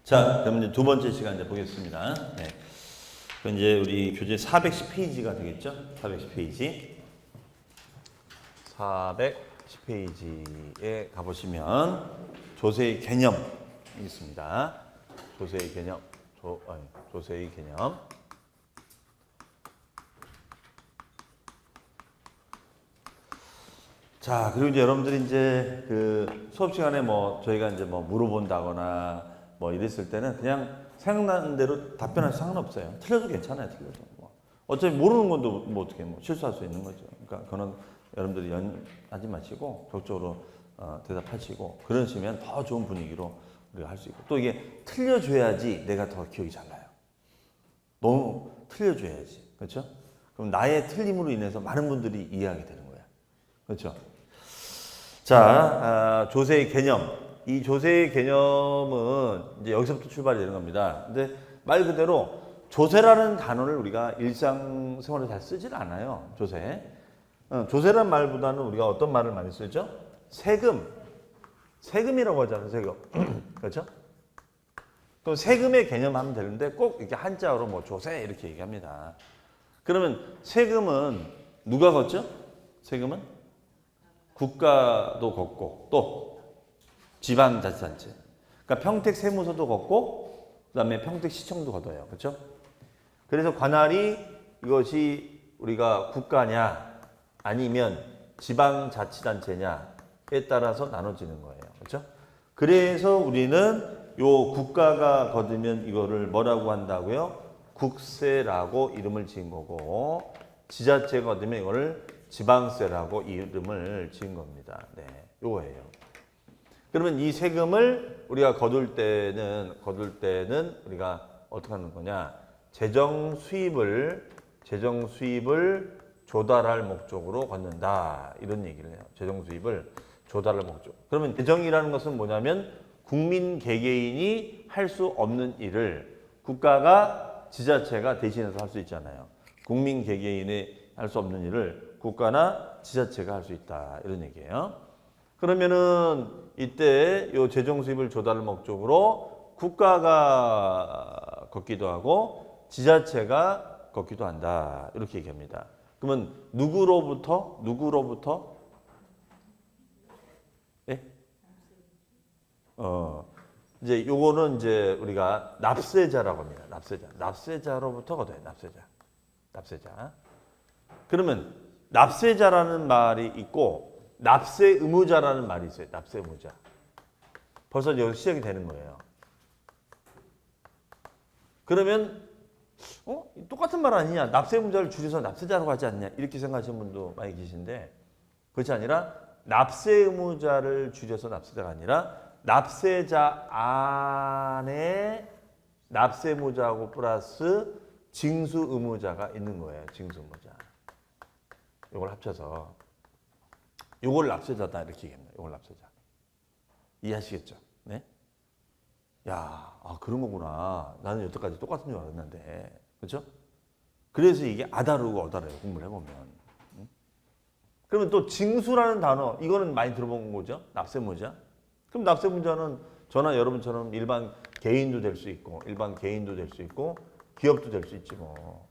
자, 그럼 이제 두 번째 시간 이제 보겠습니다. 네. 그럼 이제 우리 교재 410페이지가 되겠죠? 410페이지. 410페이지에 가보시면 조세의 개념이 있습니다. 조세의 개념. 조세의 개념. 자, 그리고 이제 여러분들이 이제 그 수업 시간에 뭐 저희가 이제 뭐 물어본다거나 뭐 이랬을 때는 그냥 생각나는 대로 답변할 상관없어요. 틀려도 괜찮아요, 틀려도. 뭐. 어차피 모르는 건도 뭐 어떻게 뭐 실수할 수 있는 거죠. 그러니까 그건 여러분들이 연하지 마시고 적극적으로 대답하시고 그러시면 더 좋은 분위기로 우리가 할 수 있고 또 이게 틀려줘야지 내가 더 기억이 잘 나요. 너무 틀려줘야지, 그렇죠? 그럼 나의 틀림으로 인해서 많은 분들이 이해하게 되는 거야, 그렇죠? 자, 조세의 개념. 이 조세의 개념은 이제 여기서부터 출발이 되는 겁니다. 근데 말 그대로 조세라는 단어를 우리가 일상생활에 잘 쓰질 않아요. 조세. 조세란 말보다는 우리가 어떤 말을 많이 쓰죠? 세금. 세금이라고 하잖아요. 세금. 그렇죠? 그럼 세금의 개념 하면 되는데 꼭 이렇게 한자어로 뭐 조세 이렇게 얘기합니다. 그러면 세금은 누가 걷죠? 세금은? 국가도 걷고 또 지방자치단체. 그러니까 평택세무서도 걷고 그다음에 평택시청도 걷어요. 그렇죠? 그래서 관할이 이것이 우리가 국가냐 아니면 지방자치단체냐에 따라서 나눠지는 거예요. 그렇죠? 그래서 우리는 요 국가가 거두면 이거를 뭐라고 한다고요? 국세라고 이름을 지은 거고 지자체가 거두면 이거를 지방세라고 이름을 지은 겁니다. 네, 요거예요. 그러면 이 세금을 우리가 거둘 때는 우리가 어떻게 하는 거냐? 재정 수입을 조달할 목적으로 걷는다. 이런 얘기를 해요. 재정 수입을 조달할 목적. 그러면 재정이라는 것은 뭐냐면 국민 개개인이 할 수 없는 일을 국가가 지자체가 대신해서 할 수 있잖아요. 국민 개개인이 할 수 없는 일을 국가나 지자체가 할 수 있다. 이런 얘기예요. 그러면은 이때 이 재정 수입을 조달할 목적으로 국가가 걷기도 하고 지자체가 걷기도 한다. 이렇게 얘기합니다. 그러면 누구로부터? 예? 이제 요거는 이제 우리가 납세자라고 합니다. 납세자로부터 걷어요. 납세자. 그러면 납세자라는 말이 있고 납세 의무자라는 말이 있어요. 납세 의무자. 벌써 여기서 시작이 되는 거예요. 그러면 똑같은 말 아니냐? 납세 의무자를 줄여서 납세자라고 하지 않냐? 이렇게 생각하시는 분도 많이 계신데 그렇지 아니라 납세 의무자를 줄여서 납세자가 아니라 납세자 안에 납세 의무자하고 플러스 징수 의무자가 있는 거예요. 징수 의무자. 이걸 합쳐서 요걸 납세자다 이렇게 얘기합니다. 요걸 납세자. 이해하시겠죠? 네? 야, 그런 거구나. 나는 여태까지 똑같은 줄 알았는데. 그렇죠? 그래서 이게 아다르고 어다르요. 공부를 해보면. 그러면 또 징수라는 단어, 이거는 많이 들어본 거죠? 납세무자. 그럼 납세무자는 저나 여러분처럼 일반 개인도 될 수 있고, 기업도 될 수 있지 뭐.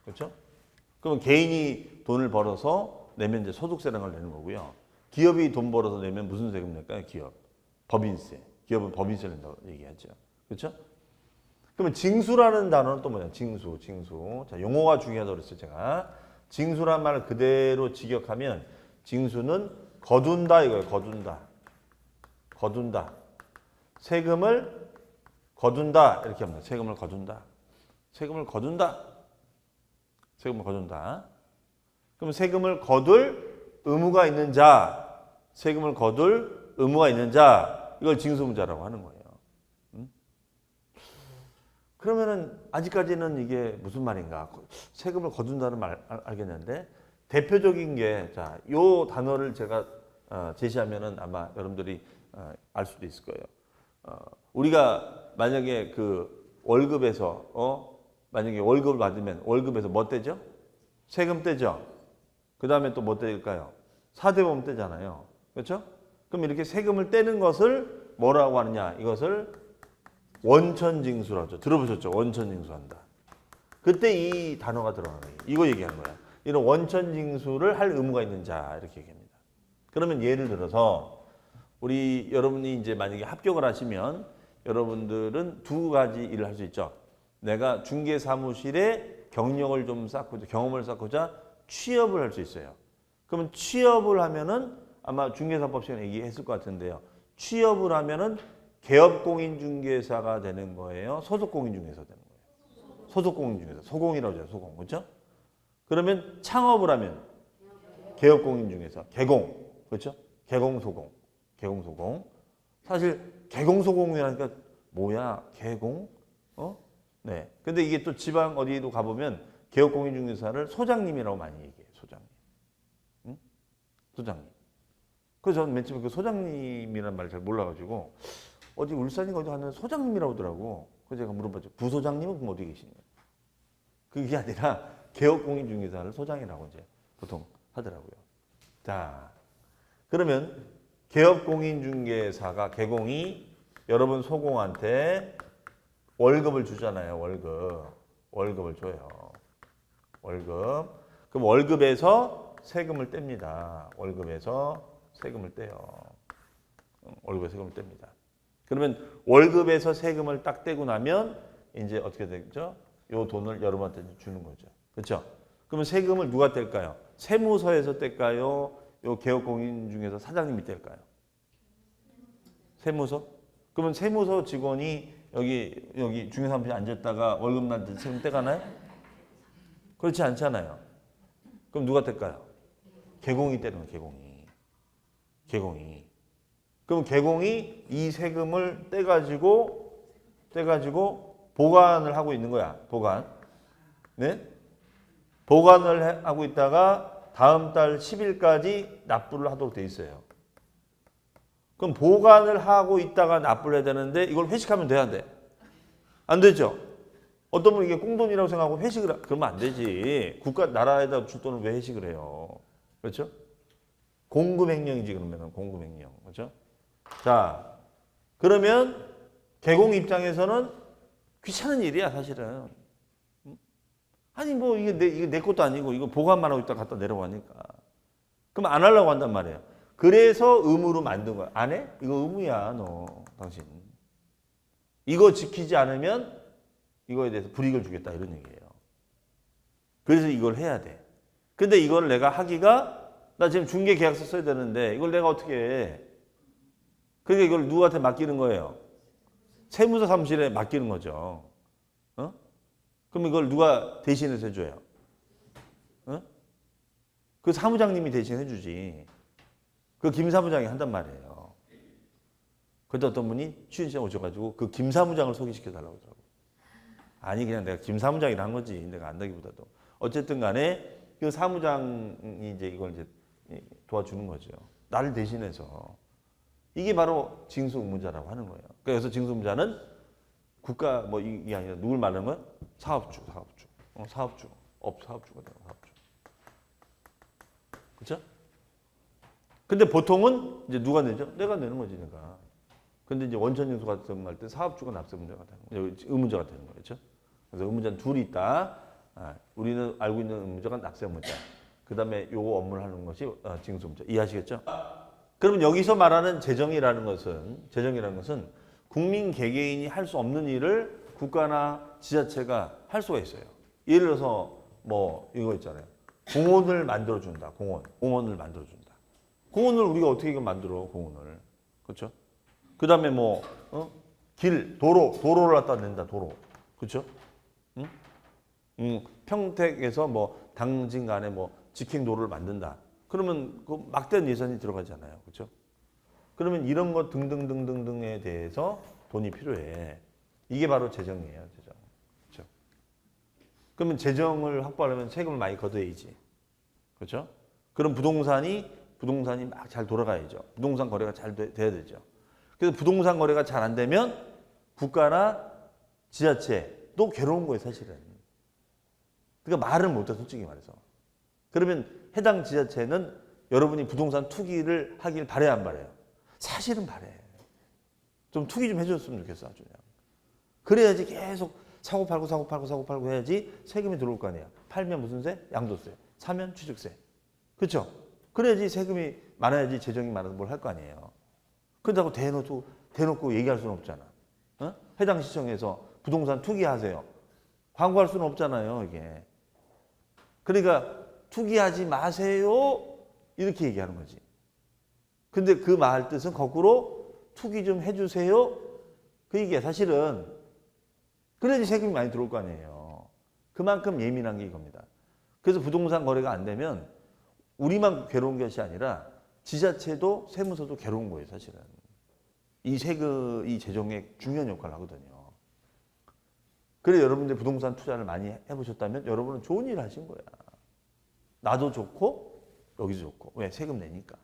그렇죠? 그러면 개인이 돈을 벌어서 내면 이제 소득세라는 걸 내는 거고요. 기업이 돈 벌어서 내면 무슨 세금 낼까요? 기업. 법인세. 기업은 법인세를 낸다고 얘기하죠. 그렇죠? 그러면 징수라는 단어는 또 뭐냐? 징수. 자, 용어가 중요하다고 그랬어요, 제가. 징수란 말을 그대로 직역하면 징수는 거둔다 이거예요. 거둔다. 세금을 거둔다 이렇게 합니다. 세금을 거둔다. 그럼 세금을 거둘 의무가 있는 자, 이걸 징수무자라고 하는 거예요. 그러면은 아직까지는 이게 무슨 말인가? 세금을 거둔다는 말 알겠는데 대표적인 게 자, 요 단어를 제가 제시하면은 아마 여러분들이 알 수도 있을 거예요. 우리가 만약에 그 월급에서 만약에 월급을 받으면 월급에서 뭐 떼죠? 세금 떼죠. 그 다음에 또 뭐 떼일까요? 사대보험 떼잖아요. 그렇죠? 그럼 이렇게 세금을 떼는 것을 뭐라고 하느냐? 이것을 원천징수라죠. 들어보셨죠? 원천징수한다. 그때 이 단어가 들어가는 거예요. 이거 얘기하는 거야. 이런 원천징수를 할 의무가 있는 자 이렇게 얘기합니다. 그러면 예를 들어서 우리 여러분이 이제 만약에 합격을 하시면 여러분들은 두 가지 일을 할 수 있죠. 내가 중개사무실에 경력을 좀 쌓고자 경험을 쌓고자 취업을 할 수 있어요. 그러면 취업을 하면은 아마 중개사법 시간에 얘기했을 것 같은데요. 취업을 하면은 개업공인중개사가 되는 거예요. 소속공인중개사 되는 거예요. 소속공인중개사, 소공이라고 하죠. 소공, 그렇죠? 그러면 창업을 하면 개업공인중개사, 개공, 그렇죠? 개공소공, 개공소공. 사실 개공소공이라니까 뭐야, 개공? 네. 근데 이게 또 지방 어디에도 가보면 개업공인중개사를 소장님이라고 많이 얘기해요. 소장님. 응? 소장님. 그래서 저는 맨 처음에 그 소장님이라는 말을 잘 몰라가지고 어디 울산인가 어디 가는 소장님이라고 하더라고. 그래서 제가 물어봤죠. 부소장님은 그럼 어디 계시는 거예요? 그게 아니라 개업공인중개사를 소장이라고 이제 보통 하더라고요. 자, 그러면 개업공인중개사가 개공이 여러분 소공한테 월급을 주잖아요. 월급을 줘요. 월급. 그럼 월급에서 세금을 떼입니다. 월급에서 세금을 떼요. 월급에서 세금을 떼입니다. 그러면 월급에서 세금을 딱 떼고 나면 이제 어떻게 되죠? 요 돈을 여러분한테 주는 거죠. 그렇죠? 그러면 세금을 누가 뗄까요? 세무서에서 뗄까요? 요 개업공인 중에서 사장님이 뗄까요? 세무서? 그러면 세무서 직원이 여기 중개사무실에 앉았다가 월급 날 때 세금 떼가나요? 그렇지 않잖아요. 그럼 누가 뗄까요? 개공이 떼는 거예요. 개공이. 그럼 개공이 이 세금을 떼가지고 보관을 하고 있는 거야. 보관. 네? 보관을 하고 있다가 다음 달 10일까지 납부를 하도록 돼 있어요. 그럼 보관을 하고 있다가 납부를 해야 되는데 이걸 회식하면 돼야 안 돼? 안 되죠? 어떤 분은 이게 꽁돈이라고 생각하고 회식을 그러면 안 되지. 나라에다 줄 돈을 왜 회식을 해요? 그렇죠? 공금횡령이지 그러면 공금횡령. 그렇죠? 자, 그러면 개공 입장에서는 귀찮은 일이야 사실은. 아니 뭐 이게 내 것도 아니고 이거 보관만 하고 있다 갖다 내려가니까. 그럼 안 하려고 한단 말이에요. 그래서 의무로 만든 거야. 안 해? 이거 의무야 너 당신. 이거 지키지 않으면 이거에 대해서 불이익을 주겠다 이런 얘기예요. 그래서 이걸 해야 돼. 근데 이걸 내가 하기가 나 지금 중개계약서 써야 되는데 이걸 내가 어떻게 해? 그러니까 이걸 누구한테 맡기는 거예요? 세무서 사무실에 맡기는 거죠. 그럼 이걸 누가 대신해서 해줘요? 그 사무장님이 대신해 주지. 그 김 사무장이 한단 말이에요. 그때 어떤 분이 취준시장 오셔가지고 그 김 사무장을 소개시켜 달라고 하더라고요. 아니 그냥 내가 김 사무장이라 한 거지. 내가 안다기보다도. 어쨌든 간에 그 사무장이 이제 이걸 이제 도와주는 거죠. 나를 대신해서. 이게 바로 징수 의무자라고 하는 거예요. 그래서 징수 의무자는 국가 뭐 이게 아니라 누굴 말하는 거야? 사업주. 사업주가 되는 사업주. 그렇죠? 근데 보통은 이제 누가 내죠? 내가 내는 거지, 내가. 근데 이제 원천징수 같은 할 때 사업주가 납세 문제가 되는 거예요. 의무자가 되는 거예요. 그렇죠? 그래서 의무자는 둘이 있다. 우리는 알고 있는 의무자가 납세 의무자. 그다음에 요거 업무를 하는 것이 징수 의무자. 이해하시겠죠? 그러면 여기서 말하는 재정이라는 것은 국민 개개인이 할 수 없는 일을 국가나 지자체가 할 수가 있어요. 예를 들어서 뭐 이거 있잖아요. 공원을 만들어준다. 공원을 만들어준다. 공원을 우리가 어떻게 만들어? 공원을. 그렇죠? 그 다음에 뭐 도로를 갖다 낸다. 도로. 그렇죠? 평택에서 뭐 당진간에 뭐 직행도로를 만든다. 그러면 그 막대한 예산이 들어가잖아요. 그렇죠? 그러면 이런 것 등등등등등에 대해서 돈이 필요해. 이게 바로 재정이에요. 재정. 그렇죠? 그러면 재정을 확보하려면 세금을 많이 걷어야지. 그렇죠? 그럼 부동산이 막 잘 돌아가야죠. 부동산 거래가 잘 돼야 되죠. 그래서 부동산 거래가 잘 안 되면 국가나 지자체도 괴로운 거예요, 사실은. 그러니까 말을 못해, 솔직히 말해서. 그러면 해당 지자체는 여러분이 부동산 투기를 하길 바라야 안 바라요? 사실은 바래. 좀 투기 좀 해줬으면 좋겠어, 아주 그냥. 그래야지 계속 사고 팔고 해야지 세금이 들어올 거 아니야. 팔면 무슨 세? 양도세. 사면 취득세. 그렇죠? 그래야지 세금이 많아야지 재정이 많아서 뭘 할 거 아니에요. 그런다고 대놓고 얘기할 수는 없잖아. 어? 해당 시청에서 부동산 투기하세요. 광고할 수는 없잖아요, 이게. 그러니까 투기하지 마세요. 이렇게 얘기하는 거지. 근데 그 말 뜻은 거꾸로 투기 좀 해주세요. 그 얘기야. 사실은 그래야지 세금이 많이 들어올 거 아니에요. 그만큼 예민한 게 이겁니다. 그래서 부동산 거래가 안 되면 우리만 괴로운 것이 아니라 지자체도 세무서도 괴로운 거예요, 사실은. 이 재정의 중요한 역할을 하거든요. 그래 여러분들 부동산 투자를 많이 해보셨다면 여러분은 좋은 일을 하신 거야. 나도 좋고 여기도 좋고. 왜? 세금 내니까.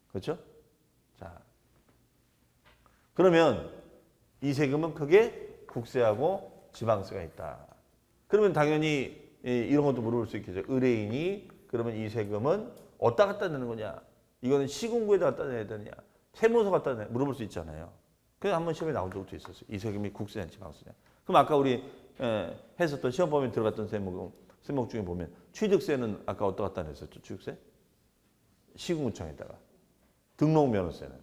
그렇죠? 자, 그러면 이 세금은 크게 국세하고 지방세가 있다. 그러면 당연히 이런 것도 물어볼 수 있겠죠. 의뢰인이 그러면 이 세금은 어디다 갖다 내는 거냐? 이거는 시군구에다 갖다 내야 되느냐? 세무서 갖다 내냐? 물어볼 수 있잖아요. 그래서 한번 시험에 나온 적도 있었어요. 이 세금이 국세냐 지방세냐. 그럼 아까 우리 했었던 시험 범위에 들어갔던 세목 중에 보면 취득세는 아까 어디다 갖다 냈었죠? 취득세? 시군구청에다가. 등록면허세는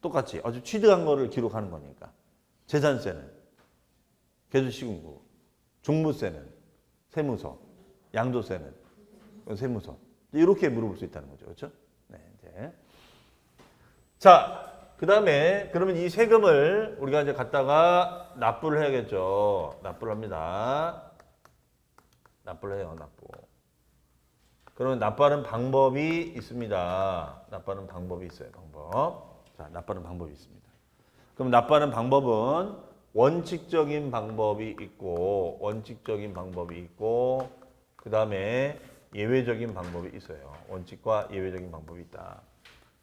똑같이 아주 취득한 거를 기록하는 거니까. 재산세는 계속 시군구. 종부세는 세무서. 양도세는 세무서. 이렇게 물어볼 수 있다는 거죠. 그렇죠? 네, 이제. 자, 그다음에 그러면 이 세금을 우리가 이제 갖다가 납부를 해야겠죠. 납부를 합니다. 납부를 해요. 납부. 그러면 납부하는 방법이 있습니다. 납부하는 방법이 있어요. 방법. 자, 납부하는 방법이 있습니다. 그럼 납부하는 방법은 원칙적인 방법이 있고 그다음에 예외적인 방법이 있어요. 원칙과 예외적인 방법이 있다.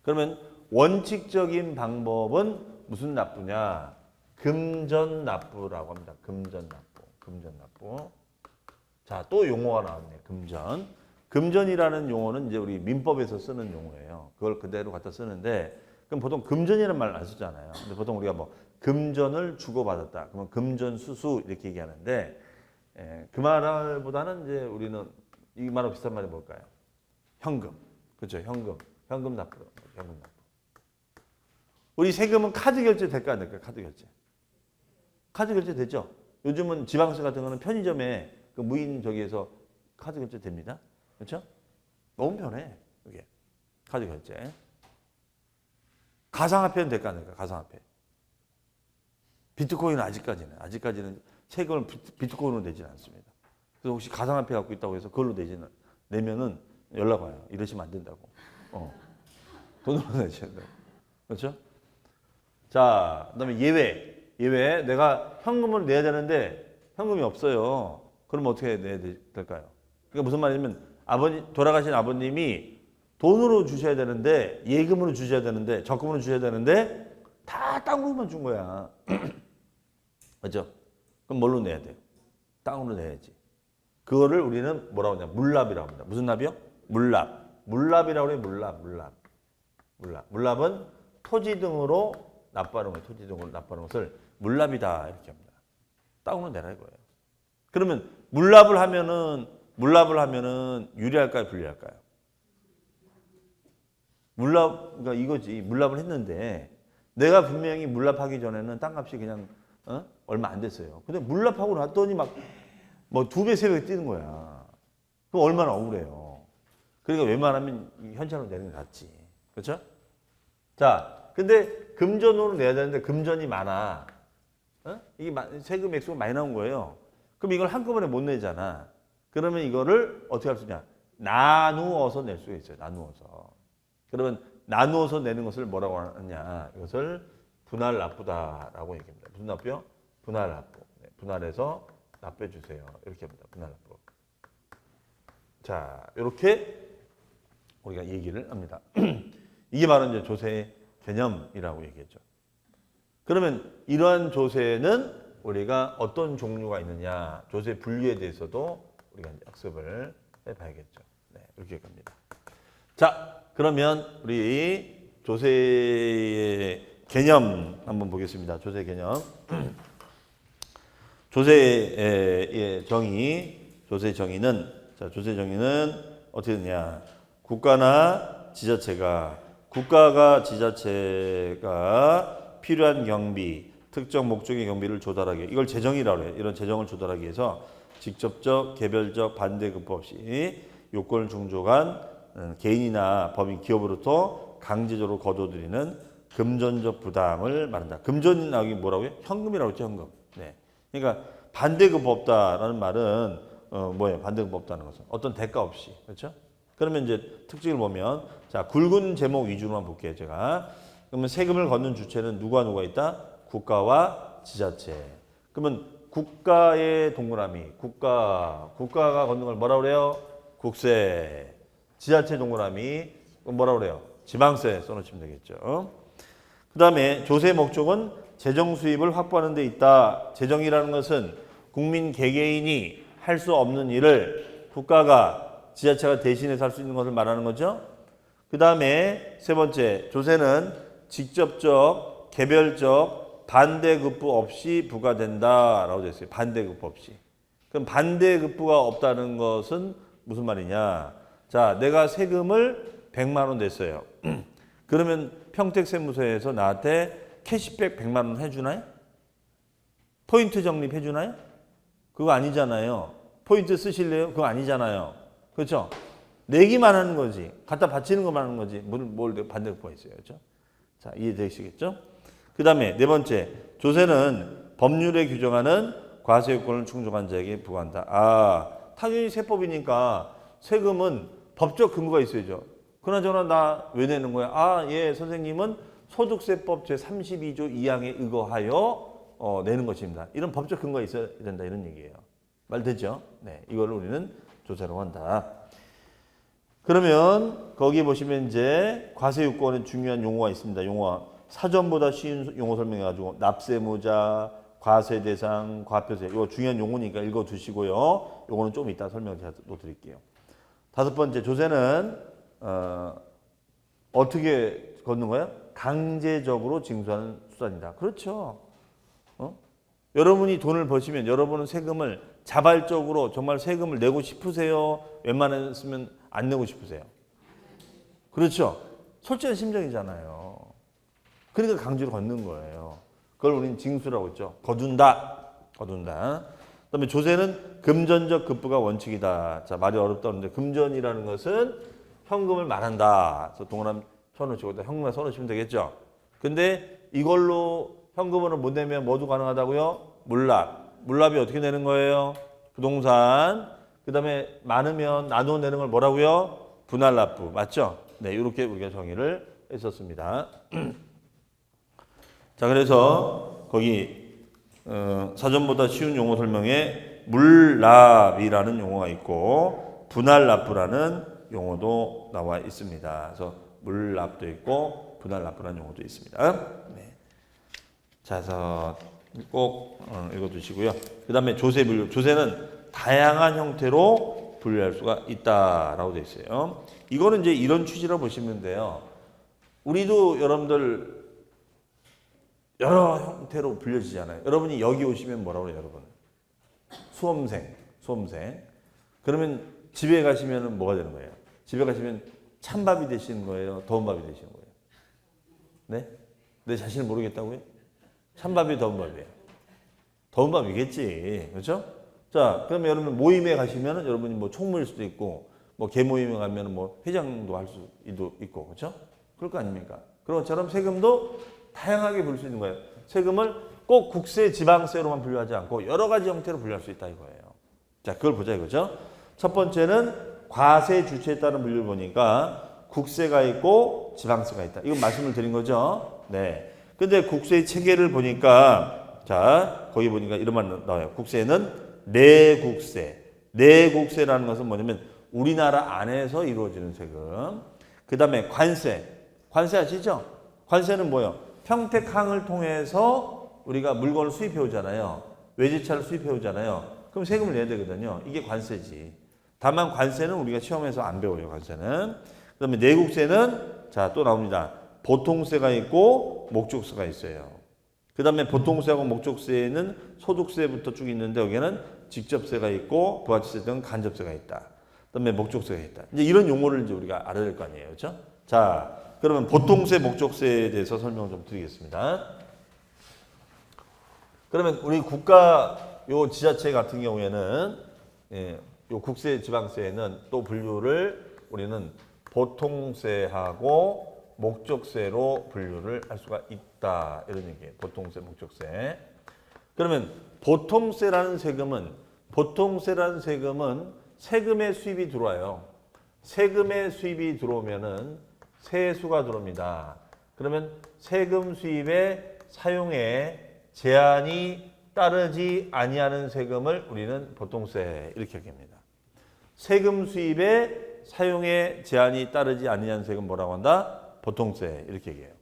그러면 원칙적인 방법은 무슨 납부냐? 금전 납부라고 합니다. 금전 납부. 자, 또 용어가 나왔네요. 금전이라는 용어는 이제 우리 민법에서 쓰는 용어예요. 그걸 그대로 갖다 쓰는데, 그럼 보통 금전이라는 말 안 쓰잖아요. 근데 보통 우리가 뭐 금전을 주고받았다. 그러면 금전수수 이렇게 얘기하는데, 그 말보다는 이제 우리는 이 말하고 비슷한 말이 뭘까요? 현금. 그렇죠. 현금 납부. 우리 세금은 카드 결제 될까 안 될까? 카드 결제 되죠. 요즘은 지방세 같은 거는 편의점에 그 무인 저기에서 카드 결제 됩니다. 그렇죠? 너무 편해. 이게 카드 결제. 가상화폐는 될까 안 될까? 가상화폐. 비트코인은 아직까지는 세금을 비트코인으로 내지는 않습니다. 그래서 혹시 가상화폐 갖고 있다고 해서 그걸로 내면은 연락 와요. 이러시면 안 된다고. 돈으로 내셔야 돼요. 그렇죠? 자, 그다음에 예외. 내가 현금을 내야 되는데 현금이 없어요. 그럼 어떻게 내야 될까요? 그러니까 무슨 말이냐면 돌아가신 아버님이 돈으로 주셔야 되는데 예금으로 주셔야 되는데 적금으로 주셔야 되는데 다 땅으로만 준 거야. 그렇죠? 그럼 뭘로 내야 돼요? 땅으로 내야지. 그거를 우리는 뭐라고 하냐? 물납이라고 합니다. 무슨 납이요? 물납이라고 해요. 물납은 토지 등으로 납부하는 거예요. 토지 등으로 납부하는 것을 물납이다 이렇게 합니다. 땅으로 내라 이거예요. 그러면 물납을 하면은 유리할까요? 불리할까요? 그러니까 이거지. 물납을 했는데 내가 분명히 물납하기 전에는 땅값이 그냥 얼마 안 됐어요. 근데 물납하고 났더니 막 뭐 2배, 3배 뛰는 거야. 그럼 얼마나 억울해요. 그러니까 웬만하면 현찰로 내는 게 낫지. 그렇죠? 자, 근데 금전으로 내야 되는데 금전이 많아. 이게 세금 액수가 많이 나온 거예요. 그럼 이걸 한꺼번에 못 내잖아. 그러면 이거를 어떻게 할 수 있냐? 나누어서 낼 수가 있어요. 나누어서. 그러면 나누어서 내는 것을 뭐라고 하느냐? 이것을 분할 납부다라고 얘기합니다. 무슨 납부요? 분할 납부. 네, 분할해서 납부해 주세요. 이렇게 합니다. 분할 납부. 자, 이렇게 우리가 얘기를 합니다. 이게 바로 이제 조세 개념이라고 얘기했죠. 그러면 이러한 조세는 우리가 어떤 종류가 있느냐, 조세 분류에 대해서도 우리가 이제 학습을 해봐야겠죠. 네, 이렇게 갑니다. 자, 그러면 우리 조세의 개념 한번 보겠습니다. 조세 개념. 조세의 정의는 자, 조세 정의는 어떻게 되냐? 국가가 지자체가 필요한 경비, 특정 목적의 경비를 조달하기. 이걸 재정이라고 해요. 이런 재정을 조달하기 위해서 직접적, 개별적 반대급부 없이 요건을 충족한 개인이나 법인, 기업으로부터 강제적으로 거둬들이는 금전적 부담을 말한다. 금전이라기 뭐라고요? 현금이라고 했죠, 현금. 네. 그러니까 반대급 없다라는 말은 뭐예요? 반대급 없다는 것은 어떤 대가 없이, 그렇죠? 그러면 이제 특징을 보면 자, 굵은 제목 위주로만 볼게요, 제가. 그러면 세금을 걷는 주체는 누가 있다? 국가와 지자체. 그러면 국가의 동그라미, 국가가 걷는 걸 뭐라 그래요? 국세. 지자체 동그라미, 뭐라 그래요? 지방세 써놓으시면 되겠죠. 그 다음에 조세 목적은 재정 수입을 확보하는 데 있다. 재정이라는 것은 국민 개개인이 할 수 없는 일을 국가가, 지자체가 대신해서 할 수 있는 것을 말하는 거죠. 그 다음에 세 번째, 조세는 직접적, 개별적, 반대급부 없이 부과된다라고 되어 있어요. 반대급부 없이. 그럼 반대급부가 없다는 것은 무슨 말이냐? 자, 내가 세금을 100만 원 냈어요. 그러면 평택세무서에서 나한테 캐시백 100만 원 해주나요? 포인트 적립해주나요? 그거 아니잖아요. 포인트 쓰실래요? 그거 아니잖아요. 그렇죠? 내기만 하는 거지. 갖다 바치는 것만 하는 거지. 뭘 반대급부가 있어요. 그렇죠? 자, 이해되시겠죠? 그 다음에 네 번째, 조세는 법률에 규정하는 과세요건을 충족한 자에게 부과한다. 아, 당연히 세법이니까 세금은 법적 근거가 있어야죠. 그나저나 나 왜 내는 거야? 아, 예, 선생님은 소득세법 제32조 2항에 의거하여 내는 것입니다. 이런 법적 근거가 있어야 된다, 이런 얘기예요. 말 되죠? 네, 이거를 우리는 조세라고 한다. 그러면 거기 보시면 이제 과세요건에 중요한 용어가 있습니다. 용어 사전보다 쉬운 용어 설명해가지고 납세무자, 과세대상, 과표세, 이거 중요한 용어니까 읽어두시고요. 이거는 좀 이따 설명을 제가 또 드릴게요. 다섯 번째, 조세는 어떻게 걷는 거예요? 강제적으로 징수하는 수단이다. 그렇죠. 여러분이 돈을 버시면 여러분은 세금을 자발적으로 정말 세금을 내고 싶으세요? 웬만했으면 안 내고 싶으세요? 그렇죠. 솔직한 심정이잖아요. 그러니까 강제로 걷는 거예요. 그걸 우리는 징수라고 했죠. 거둔다. 그다음에 조세는 금전적 급부가 원칙이다. 자, 말이 어렵다 그러는데 금전이라는 것은 현금을 말한다. 그래서 동그라미 쳐놓으시고 현금을 써놓으시면 되겠죠. 근데 이걸로 현금으로 못 내면 뭐도 가능하다고요? 물납이 어떻게 내는 거예요? 부동산. 그 다음에 많으면 나눠 내는 걸 뭐라고요? 분할납부. 맞죠? 네, 이렇게 우리가 정의를 했었습니다. 자, 그래서 거기 사전보다 쉬운 용어 설명에 물납이라는 용어가 있고 분할납부라는 용어도 나와 있습니다. 그래서 물납도 있고 분할납부라는 용어도 있습니다. 네. 자, 그래서 꼭 읽어두시고요. 그 다음에 조세 분류. 조세는 다양한 형태로 분류할 수가 있다라고 되어 있어요. 이거는 이제 이런 취지로 보시면 돼요. 우리도 여러분들 여러 형태로 불려지잖아요. 여러분이 여기 오시면 뭐라고 그래요, 여러분? 수험생. 그러면 집에 가시면 뭐가 되는 거예요? 집에 가시면 찬밥이 되시는 거예요? 더운 밥이 되시는 거예요? 네? 내 자신을 모르겠다고요? 찬밥이 더운 밥이에요. 더운 밥이겠지. 그렇죠? 자, 그러면 여러분 모임에 가시면 여러분이 뭐 총무일 수도 있고 뭐 개모임에 가면 뭐 회장도 할 수도 있고. 그렇죠? 그럴 거 아닙니까? 그런 것처럼 세금도 다양하게 부를 수 있는 거예요. 세금을 꼭 국세, 지방세로만 분류하지 않고 여러 가지 형태로 분류할 수 있다 이거예요. 자, 그걸 보자 이거죠. 첫 번째는 과세 주체에 따른 분류를 보니까 국세가 있고 지방세가 있다. 이건 말씀을 드린 거죠. 네. 근데 국세의 체계를 보니까 자, 거기 보니까 이런 말 나와요. 국세는 내국세. 내국세라는 것은 뭐냐면 우리나라 안에서 이루어지는 세금. 그 다음에 관세. 관세 아시죠? 관세는 뭐예요? 평택항을 통해서 우리가 물건을 수입해 오잖아요. 외제차를 수입해 오잖아요. 그럼 세금을 내야 되거든요. 이게 관세지. 다만 관세는 우리가 시험에서 안 배워요. 관세는. 그 다음에 내국세는 자, 또 나옵니다. 보통세가 있고 목적세가 있어요. 그 다음에 보통세하고 목적세에는 소득세부터 쭉 있는데 여기는 직접세가 있고 부가치세 등 간접세가 있다. 그 다음에 목적세가 있다. 이제 이런 용어를 이제 우리가 알아야 될 거 아니에요. 그렇죠? 자, 그러면 보통세, 목적세에 대해서 설명 좀 드리겠습니다. 그러면 우리 국가 요 지자체 같은 경우에는 요 국세, 지방세에는 또 분류를 우리는 보통세하고 목적세로 분류를 할 수가 있다. 이런 얘기예요. 보통세, 목적세. 그러면 보통세라는 세금은 세금의 수입이 들어와요. 세금의 수입이 들어오면은 세수가 들어옵니다. 그러면 세금 수입의 사용에 제한이 따르지 아니하는 세금을 우리는 보통세 이렇게 얘기합니다. 세금 수입의 사용에 제한이 따르지 아니하는 세금 뭐라고 한다? 보통세 이렇게 얘기해요.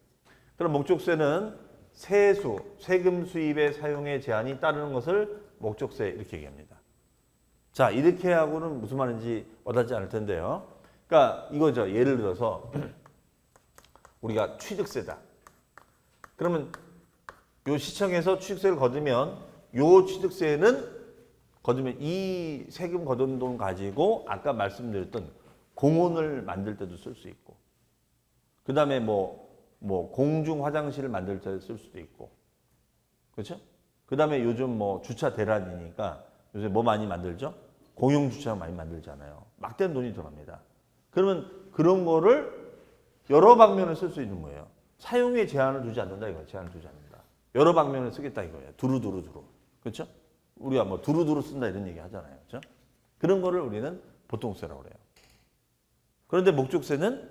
그럼 목적세는 세수, 세금 수입의 사용에 제한이 따르는 것을 목적세 이렇게 얘기합니다. 자, 이렇게 하고는 무슨 말인지 와닿지 않을 텐데요. 그러니까 이거죠. 예를 들어서 우리가 취득세다. 그러면 요 시청에서 취득세를 거두면 요 취득세는 거두면 이 세금 거둔 돈 가지고 아까 말씀드렸던 공원을 만들 때도 쓸 수 있고 그 다음에 뭐 공중 화장실을 만들 때 쓸 수도 있고 그렇죠? 그 다음에 요즘 뭐 주차 대란이니까 요새 뭐 많이 만들죠? 공용 주차 많이 만들잖아요. 막대한 돈이 들어갑니다. 그러면 그런 거를 여러 방면을 쓸 수 있는 거예요. 사용에 제한을 두지 않는다 이거예요. 제한을 두지 않는다. 여러 방면을 쓰겠다 이거예요. 두루두루. 그렇죠? 우리가 뭐 두루두루 쓴다 이런 얘기 하잖아요. 그렇죠? 그런 거를 우리는 보통세라고 그래요. 그런데 목적세는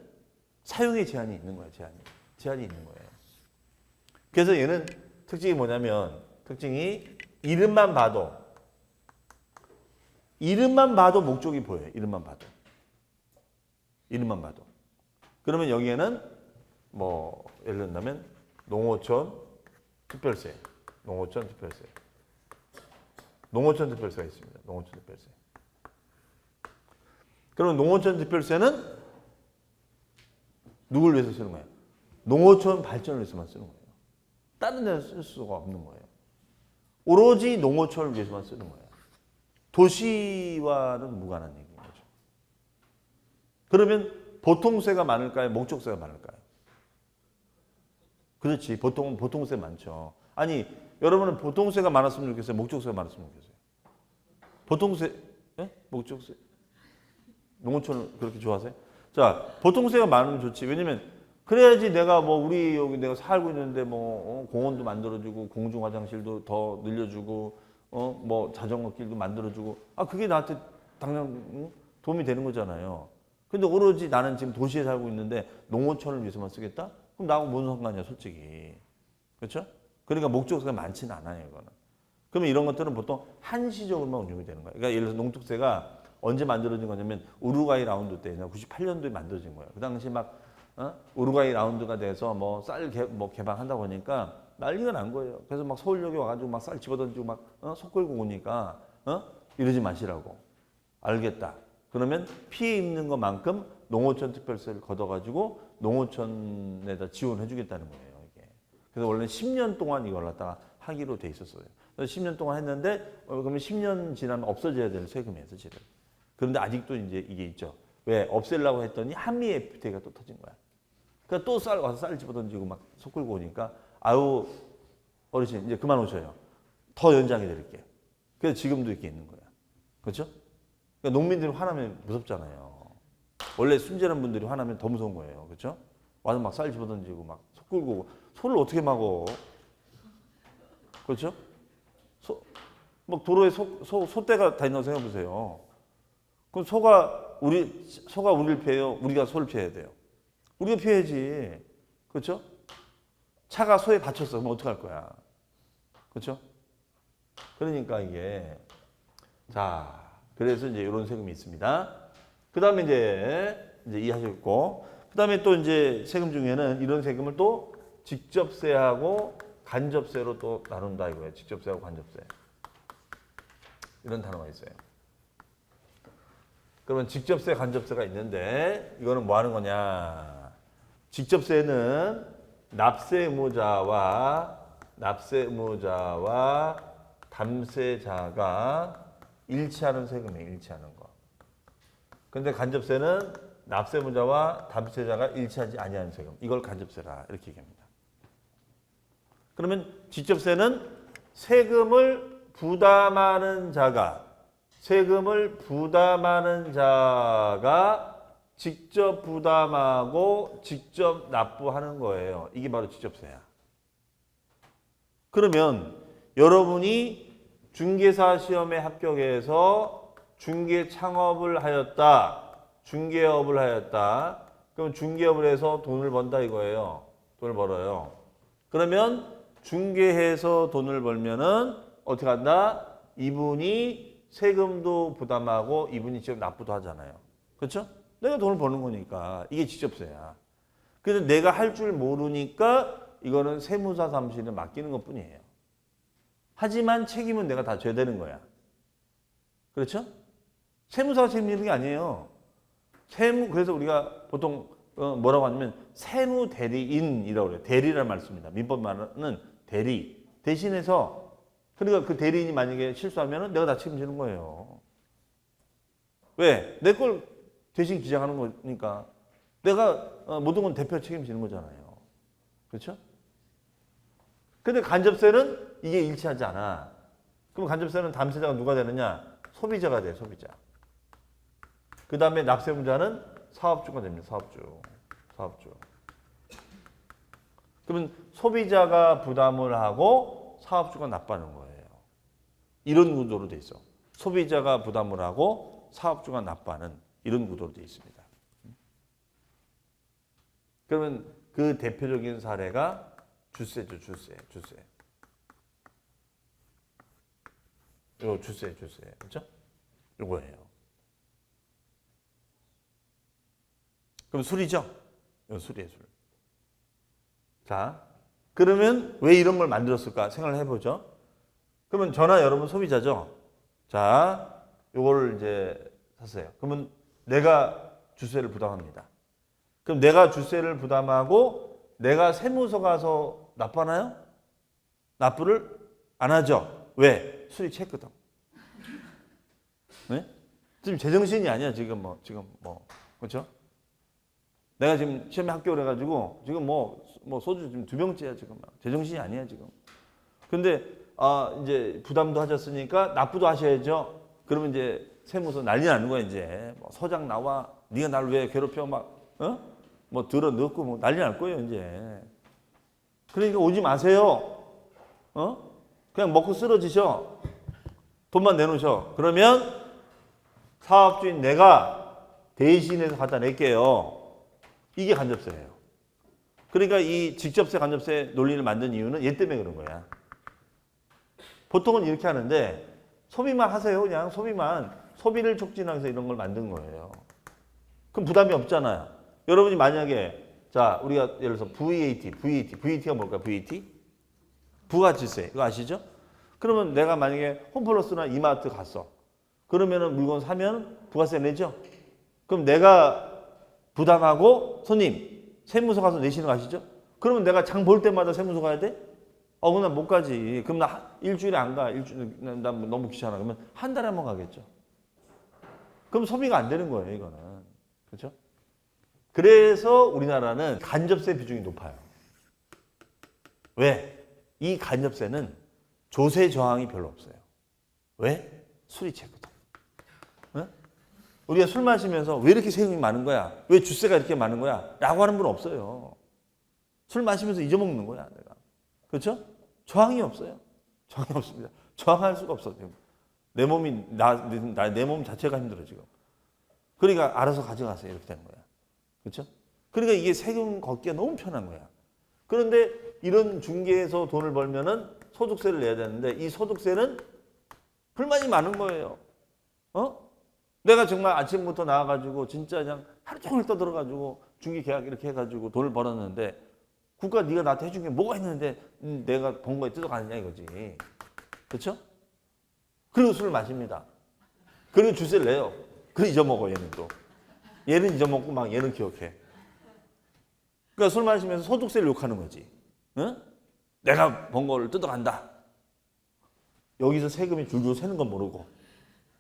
사용에 제한이 있는 거예요. 제한이 있는 거예요. 그래서 얘는 특징이 뭐냐면 특징이 이름만 봐도 목적이 보여요. 이름만 봐도. 그러면 여기에는 뭐 예를 들면 농어촌 특별세. 농어촌 특별세가 있습니다. 농어촌 특별세. 그러면 농어촌 특별세는 누굴 위해서 쓰는 거예요? 농어촌 발전을 위해서만 쓰는 거예요. 다른 데는 쓸 수가 없는 거예요. 오로지 농어촌을 위해서만 쓰는 거예요. 도시와는 무관한 얘기인 거죠. 그러면 보통세가 많을까요? 목적세가 많을까요? 그렇지. 보통세 많죠. 아니, 여러분은 보통세가 많았으면 좋겠어요? 목적세가 많았으면 좋겠어요? 보통세, 목적세? 농어촌을 그렇게 좋아하세요? 자, 보통세가 많으면 좋지. 왜냐면 그래야지 내가 우리 여기 내가 살고 있는데 공원도 만들어주고 공중 화장실도 더 늘려주고 뭐 자전거 길도 만들어주고 그게 나한테 당장 도움이 되는 거잖아요. 근데 오로지 나는 지금 도시에 살고 있는데 농어촌을 위해서만 쓰겠다? 그럼 나하고 뭔 상관이야, 솔직히. 그렇죠? 그러니까 목적세가 많지는 않아요, 이거는. 그러면 이런 것들은 보통 한시적으로만 운용이 되는 거예요. 그러니까 예를 들어서 농특세가 언제 만들어진 거냐면 우루과이 라운드 때 98년도에 만들어진 거예요. 그 당시 막 우루과이 라운드가 돼서 쌀 개방한다고 하니까 난리가 난 거예요. 그래서 막 서울역에 와가지고 막 쌀 집어던지고 막 속 끌고 오니까 이러지 마시라고. 알겠다. 그러면 피해 입는 것만큼 농어촌 특별세를 걷어가지고 농어촌에다 지원해 주겠다는 거예요. 이게. 그래서 원래 10년 동안 이걸 갖다가 하기로 돼 있었어요. 그래서 10년 동안 했는데 그러면 10년 지나면 없어져야 될 세금이에요, 사실은. 그런데 아직도 이제 이게 있죠. 왜? 없애려고 했더니 한미 FTA가 또 터진 거야. 그러니까 또 와서 쌀 집어던지고 막 속 끌고 오니까 아유 어르신 이제 그만 오셔요. 더 연장해 드릴게요. 그래서 지금도 이렇게 있는 거야. 그렇죠? 그러니까 농민들이 화나면 무섭잖아요. 원래 순진한 분들이 화나면 더 무서운 거예요. 그렇죠? 와서 막 쌀 집어던지고 막 속 끌고 오고 소를 어떻게 막어? 그렇죠? 막 도로에 소떼가 다닌다고 생각해 보세요. 그럼 소가 우리를 피해요? 우리가 소를 피해야 돼요? 우리가 피해야지. 그렇죠? 차가 소에 받쳤어. 그럼 어떡할 거야? 그렇죠? 그러니까 이게 자, 그래서 이제 이런 세금이 있습니다. 그다음에 이제 이해하셨고, 그다음에 또 이제 세금 중에는 이런 세금을 또 직접세하고 간접세로 또 나눈다 이거예요. 직접세하고 간접세. 이런 단어가 있어요. 그러면 직접세, 간접세가 있는데 이거는 뭐 하는 거냐? 직접세는 납세 의무자와 납세의무자와 담세자가 일치하는 세금이에요. 일치하는 거. 근데 간접세는 납세의무자와 담세자가 일치하지 아니하는 세금. 이걸 간접세라 이렇게 얘기합니다. 그러면 직접세는 세금을 부담하는 자가 직접 부담하고 직접 납부하는 거예요. 이게 바로 직접세야. 그러면 여러분이 중개사 시험에 합격해서 중개 창업을 하였다. 중개업을 하였다. 그럼 중개업을 해서 돈을 번다 이거예요. 돈을 벌어요. 그러면 중개해서 돈을 벌면은 어떻게 한다? 이분이 세금도 부담하고 이분이 직접 납부도 하잖아요. 그렇죠? 내가 돈을 버는 거니까 이게 직접세야. 그래서 내가 할 줄 모르니까 이거는 세무사 사무실에 맡기는 것뿐이에요. 하지만 책임은 내가 다 져야 되는 거야. 그렇죠? 세무사가 책임지는 게 아니에요. 그래서 우리가 보통 뭐라고 하냐면 세무대리인이라고 그래요. 대리라는 말 씁니다. 민법 말은 대리. 대신해서 그러니까 그 대리인이 만약에 실수하면 내가 다 책임지는 거예요. 왜? 내 걸 대신 기장하는 거니까. 내가 모든 건 대표 책임지는 거잖아요. 그렇죠? 근데 간접세는 이게 일치하지 않아. 그럼 간접세는 담세자가 누가 되느냐? 소비자가 돼, 소비자. 그 다음에 납세의무자는 사업주가 됩니다. 사업주. 그러면 소비자가 부담을 하고 사업주가 납부하는 거예요. 이런 구도로 돼 있어. 소비자가 부담을 하고 사업주가 납부하는 이런 구도로 돼 있습니다. 그러면 그 대표적인 사례가 주세죠. 주세. 이거 주세. 그렇죠? 이거예요. 그럼 술이죠? 이거 술이에요, 술. 자, 그러면 왜 이런 걸 만들었을까 생각을 해보죠. 그러면 저나 여러분 소비자죠. 자, 이거를 이제 샀어요. 그러면 내가 주세를 부담합니다. 그럼 내가 주세를 부담하고 내가 세무서 가서 납부하나요? 납부를 안 하죠. 왜? 술이 채거든. 네? 지금 제정신이 아니야. 지금 그렇죠? 내가 지금 시험에 합격을 해가지고 지금 소주 지금 2병째야 지금 제정신이 아니야 지금. 근데 이제 부담도 하셨으니까 납부도 하셔야죠. 그러면 이제 세무서 난리 나는 거야 이제. 서장 나와. 네가 날 왜 괴롭혀 들어 넣고 난리 날 거예요 이제. 그러니까 오지 마세요. 그냥 먹고 쓰러지셔. 돈만 내놓으셔. 그러면 사업주인 내가 대신해서 갖다 낼게요. 이게 간접세예요. 그러니까 이 직접세 간접세 논리를 만든 이유는 얘 때문에 그런 거야. 보통은 이렇게 하는데 소비만 하세요. 그냥 소비를 촉진하기 위해서 이런 걸 만든 거예요. 그럼 부담이 없잖아요. 여러분이 만약에 자 우리가 예를 들어서 VAT가 뭘까요? VAT? 부가치세 이거 아시죠? 그러면 내가 만약에 홈플러스나 이마트 갔어. 그러면은 물건 사면 부가세 내죠? 그럼 내가 부담하고 손님 세무서 가서 내시는 거 아시죠? 그러면 내가 장 볼 때마다 세무서 가야 돼? 그럼 난 못 가지. 그럼 나 일주일에 안 가. 난 너무 귀찮아. 그러면 한 달에 한 번 가겠죠. 그럼 소비가 안 되는 거예요, 이거는. 그렇죠? 그래서 우리나라는 간접세 비중이 높아요. 왜? 이 간접세는 조세 저항이 별로 없어요. 왜? 술이 채거든. 네? 우리가 술 마시면서 왜 이렇게 세금이 많은 거야? 왜 주세가 이렇게 많은 거야? 라고 하는 분 없어요. 술 마시면서 잊어먹는 거야, 내가. 그렇죠? 저항이 없어요. 저항이 없습니다. 저항할 수가 없어. 내 몸이, 내 몸 자체가 힘들어, 지금. 그러니까 알아서 가져가세요. 이렇게 되는 거야. 그렇죠? 그러니까 이게 세금 걷기가 너무 편한 거야. 그런데 이런 중개에서 돈을 벌면은 소득세를 내야 되는데 이 소득세는 불만이 많은 거예요. 내가 정말 아침부터 나와가지고 진짜 그냥 하루 종일 떠들어가지고 중개 계약 이렇게 해가지고 돈을 벌었는데 국가 네가 나한테 해준 게 뭐가 있는데 내가 번 거에 뜯어가느냐 이거지. 그렇죠? 그리고 술을 마십니다. 그리고 주세를 내요. 그리고 잊어먹어 얘는 또. 얘는 잊어먹고 막 얘는 기억해. 그러니까 술 마시면서 소득세를 욕하는 거지. 응? 내가 번 거를 뜯어간다. 여기서 세금이 줄줄 새는 건 모르고.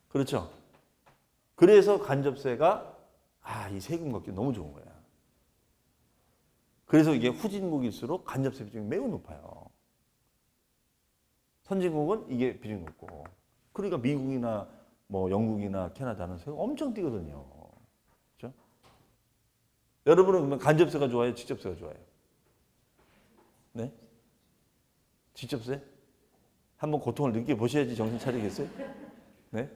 그렇죠? 그래서 간접세가 이 세금 걷기 너무 좋은 거야. 그래서 이게 후진국일수록 간접세 비중이 매우 높아요. 선진국은 이게 비중이 높고. 그러니까 미국이나 뭐 영국이나 캐나다는 세금 엄청 뛰거든요. 그렇죠? 여러분은 그러면 간접세가 좋아요? 직접세가 좋아요? 네? 직접세? 한번 고통을 느껴보셔야지 정신 차리겠어요? 네?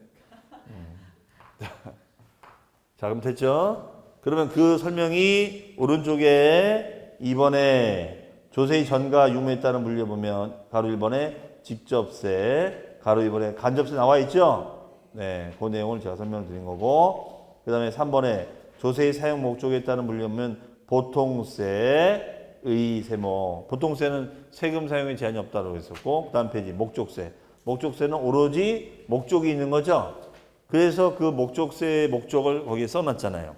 자, 그럼 됐죠? 그러면 그 설명이 오른쪽에 2번에 조세의 전가 유무에 따른 물려보면 가로 1번에 직접세, 가로 2번에 간접세 나와 있죠? 네, 그 내용을 제가 설명드린 거고, 그 다음에 3번에 조세의 사용 목적에 따른 물려보면 보통세, 의세모. 보통세는 세금 사용에 제한이 없다고 했었고, 그 다음 페이지 목적세. 목적세는 오로지 목적이 있는 거죠? 그래서 그 목적세의 목적을 거기에 써놨잖아요.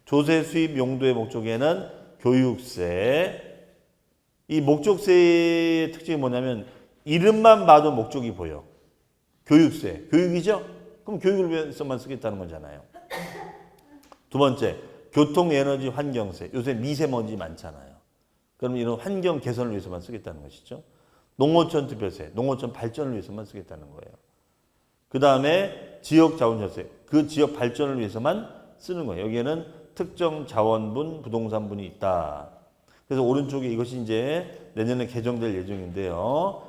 조세 수입 용도의 목적에는 교육세. 이 목적세의 특징이 뭐냐면 이름만 봐도 목적이 보여. 교육세. 교육이죠? 그럼 교육을 위해서만 쓰겠다는 거잖아요. 두 번째, 교통, 에너지, 환경세. 요새 미세먼지 많잖아요. 그럼 이런 환경 개선을 위해서만 쓰겠다는 것이죠. 농어촌 특별세. 농어촌 발전을 위해서만 쓰겠다는 거예요. 그 다음에 지역 자원시설세. 그 지역 발전을 위해서만 쓰는 거예요. 여기에는 특정 자원분, 부동산분이 있다. 그래서 오른쪽에 이것이 이제 내년에 개정될 예정인데요.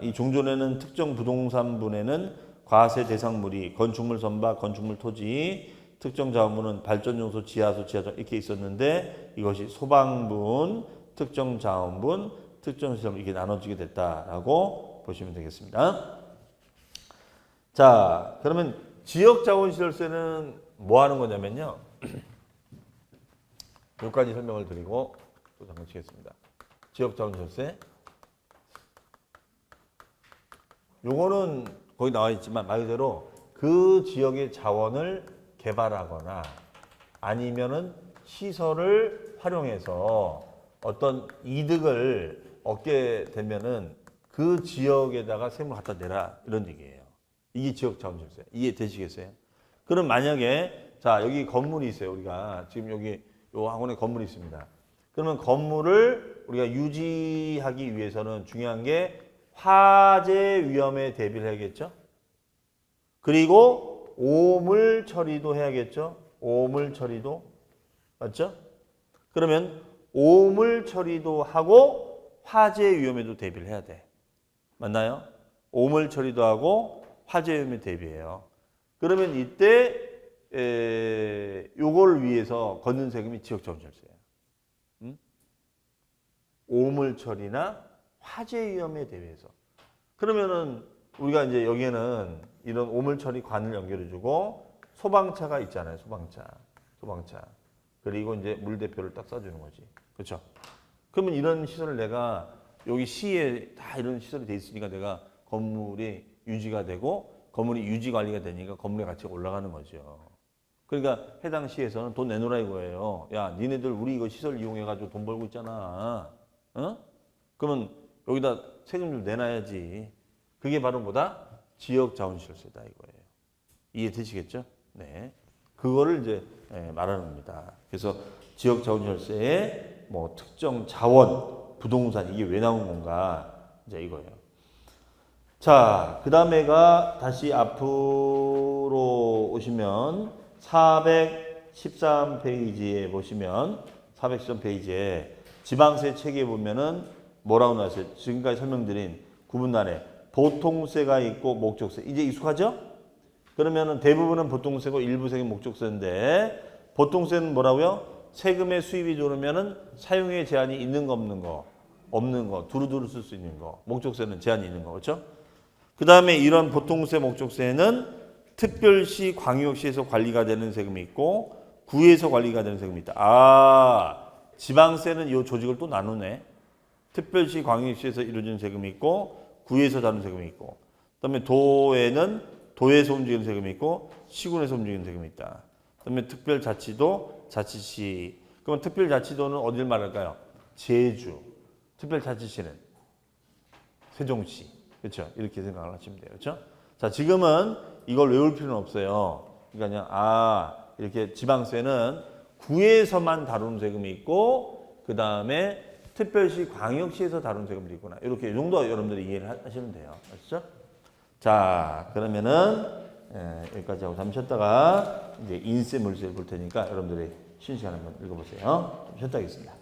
이 종전에는 특정 부동산분에는 과세 대상물이 건축물 선박, 건축물 토지, 특정 자원분은 발전용소, 지하수, 지하정 이렇게 있었는데 이것이 소방분, 특정 자원분, 특정 시설 이렇게 나눠지게 됐다라고 보시면 되겠습니다. 자, 그러면 지역자원시설세는 뭐 하는 거냐면요. 여기까지 설명을 드리고 또 잠깐 치겠습니다. 지역자원시설세. 요거는 거기 나와 있지만 말 그대로 그 지역의 자원을 개발하거나 아니면은 시설을 활용해서 어떤 이득을 얻게 되면은 그 지역에다가 세금을 갖다 내라 이런 얘기예요. 이게 지역자원시설세. 이해되시겠어요? 그럼 만약에 자 여기 건물이 있어요. 우리가 지금 여기 요 학원에 건물이 있습니다. 그러면 건물을 우리가 유지하기 위해서는 중요한 게 화재 위험에 대비를 해야겠죠. 그리고 오물 처리도 해야겠죠. 오물 처리도 맞죠? 그러면 오물 처리도 하고 화재 위험에도 대비를 해야 돼. 맞나요? 오물 처리도 하고 화재 위험에 대비해요. 그러면 이때 요걸 위해서 걷는 세금이 지역자원시설세예요. 오물 처리나 화재 위험에 대비해서. 그러면은 우리가 이제 여기에는 이런 오물 처리 관을 연결해주고 소방차가 있잖아요. 소방차. 그리고 이제 물대표를 딱 쏴주는 거지. 그렇죠? 그러면 이런 시설을 내가 여기 시에 다 이런 시설이 돼 있으니까 내가 건물이 유지가 되고 건물이 유지 관리가 되니까 건물의 가치가 올라가는 거죠. 그러니까 해당 시에서는 돈 내놓으라 이거예요. 야, 니네들 우리 이거 시설 이용해가지고 돈 벌고 있잖아. 어? 그러면 여기다 세금 좀 내놔야지. 그게 바로 뭐다? 지역자원시설세다 이거예요. 이해되시겠죠? 네. 그거를 이제 말하는 겁니다. 그래서 지역자원시설세에 뭐 특정 자원, 부동산 이게 왜 나온 건가? 이제 이거예요. 자, 그 다음에가 다시 앞으로 오시면 413페이지에 보시면 413페이지에 지방세 체계에 보면은 뭐라고 나왔어요? 지금까지 설명드린 구분란에 보통세가 있고 목적세. 이제 익숙하죠? 그러면은 대부분은 보통세고 일부 세금 목적세인데 보통세는 뭐라고요? 세금의 수입이 들어오면은 사용에 제한이 있는 거 없는 거? 없는 거. 두루두루 쓸 수 있는 거. 목적세는 제한이 있는 거. 그렇죠? 그 다음에 이런 보통세, 목적세는 특별시, 광역시에서 관리가 되는 세금이 있고 구에서 관리가 되는 세금이 있다. 지방세는 이 조직을 또 나누네. 특별시, 광역시에서 이루어지는 세금이 있고 구에서 다루는 세금이 있고 그다음에 도에는 도에서 움직이는 세금이 있고 시군에서 움직이는 세금이 있다. 그다음에 특별자치도, 자치시. 그러면 특별자치도는 어딜 말할까요? 제주. 특별자치시는 세종시. 그렇죠? 이렇게 생각을 하시면 돼요. 그렇죠? 자, 지금은 이걸 외울 필요는 없어요. 그러니까 그냥 이렇게 지방세는 구에서만 다루는 세금이 있고 그 다음에 특별시, 광역시에서 다루는 세금이 있구나. 이렇게 이 정도 여러분들이 이해를 하시면 돼요. 아시죠? 자, 그러면은 여기까지 하고 잠시 쉬었다가 이제 인세 물세를 볼 테니까 여러분들이 쉬는 시간 한번 읽어보세요. 좀 쉬었다 하겠습니다.